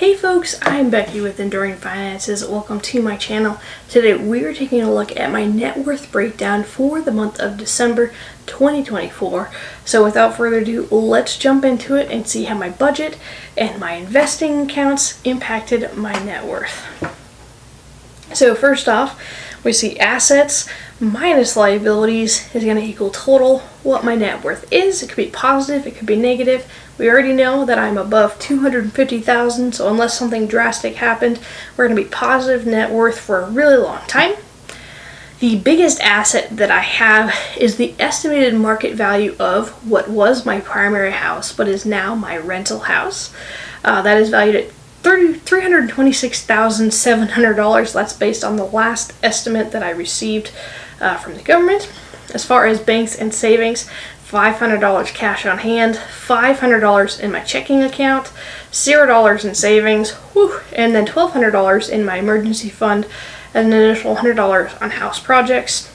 Hey folks, I'm Becky with Enduring Finances. Welcome to my channel. Today we are taking a look at my net worth breakdown for the month of December 2024. So without further ado, let's jump into it and see how my budget and my investing accounts impacted my net worth. So first off, we see assets minus liabilities is going to equal total what my net worth is. It could be positive, it could be negative. We already know that I'm above $250,000, so unless something drastic happened, we're going to be positive net worth for a really long time. The biggest asset that I have is the estimated market value of what was my primary house, but is now my rental house. That is valued at $326,700. That's based on the last estimate that I received from the government. As far as banks and savings, $500 cash on hand, $500 in my checking account, $0 in savings, and then $1,200 in my emergency fund, and an additional $100 on house projects.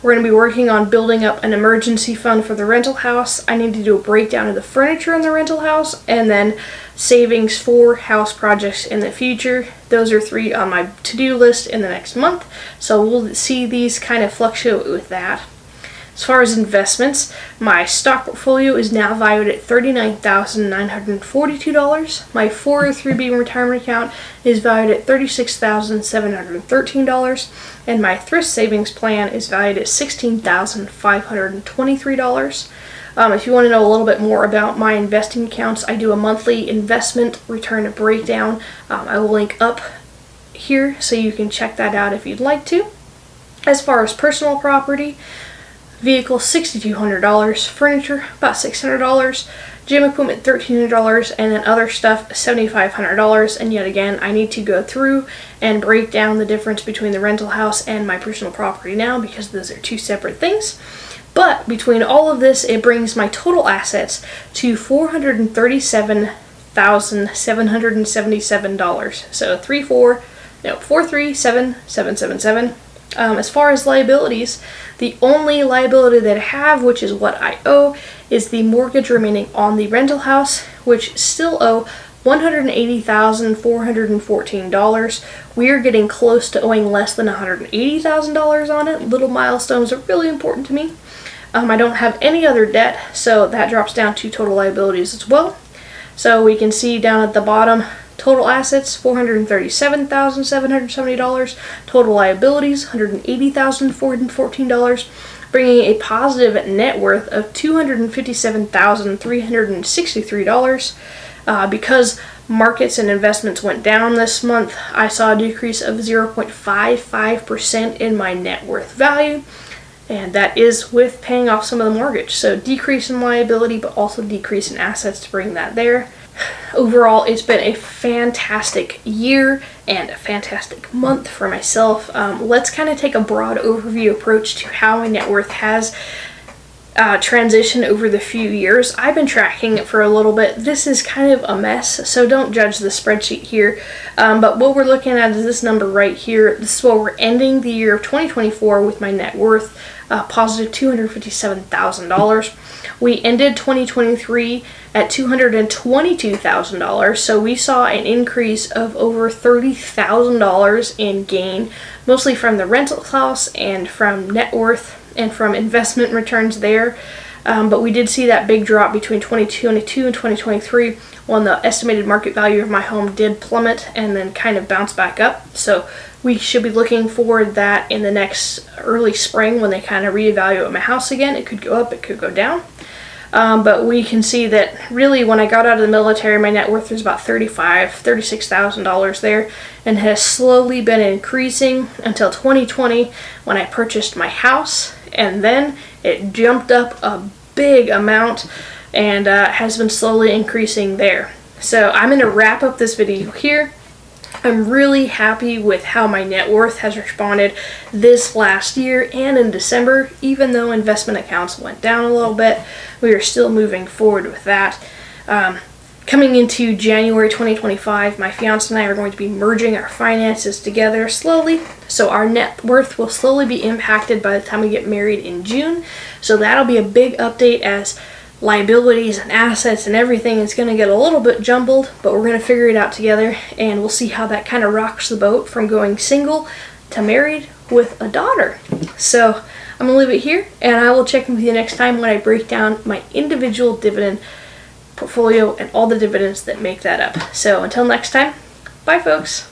We're going to be working on building up an emergency fund for the rental house. I need to do a breakdown of the furniture in the rental house, and then savings for house projects in the future. Those are three on my to-do list in the next month, so we'll see these kind of fluctuate with that. As far as investments, my stock portfolio is now valued at $39,942. My 403b retirement account is valued at $36,713, and my thrift savings plan is valued at $16,523. If you want to know a little bit more about my investing accounts, I do a monthly investment return breakdown. I will link up here so you can check that out if you'd like to. As far as personal property, vehicle $6,200, furniture about $600, gym equipment $1,300, and then other stuff $7,500. And yet again, I need to go through and break down the difference between the rental house and my personal property now, because those are two separate things. But between all of this, it brings my total assets to $437,777. So 437,777. As far as liabilities, the only liability that I have, which is what I owe, is the mortgage remaining on the rental house, which still owe $180,414. We are getting close to owing less than $180,000 on it. Little milestones are really important to me. I don't have any other debt, so that drops down to total liabilities as well. So we can see down at the bottom, total assets, $437,770. Total liabilities, $180,414, bringing a positive net worth of $257,363. Because markets and investments went down this month, I saw a decrease of 0.55% in my net worth value. And that is with paying off some of the mortgage. So decrease in liability, but also decrease in assets to bring that there. Overall, it's been a fantastic year and a fantastic month for myself. Let's kind of take a broad overview approach to how my net worth has transitioned over the few years. I've been tracking it for a little bit. This is kind of a mess, so don't judge the spreadsheet here. But what we're looking at is this number right here. This is what we're ending the year of 2024 with my net worth, positive $257,000. We ended 2023 at $222,000, so we saw an increase of over $30,000 in gain, mostly from the rental house and from net worth and from investment returns there. But we did see that big drop between 2022 and 2023 when the estimated market value of my home did plummet and then kind of bounce back up. So we should be looking forward that in the next early spring when they kind of reevaluate my house again. It could go up, it could go down. But we can see that really when I got out of the military, my net worth was about $36,000 there, and has slowly been increasing until 2020 when I purchased my house, and then it jumped up a big amount and has been slowly increasing there. So I'm going to wrap up this video here. I'm really happy with how my net worth has responded this last year and in December. Even though investment accounts went down a little bit, we are still moving forward with that. Coming into January 2025, my fiance and I are going to be merging our finances together slowly. So our net worth will slowly be impacted by the time we get married in June. So that'll be a big update as liabilities and assets and everything is going to get a little bit jumbled, but we're going to figure it out together, and we'll see how that kind of rocks the boat from going single to married with a daughter. So I'm going to leave it here, and I will check in with you next time when I break down my individual dividend portfolio and all the dividends that make that up. So until next time, bye folks.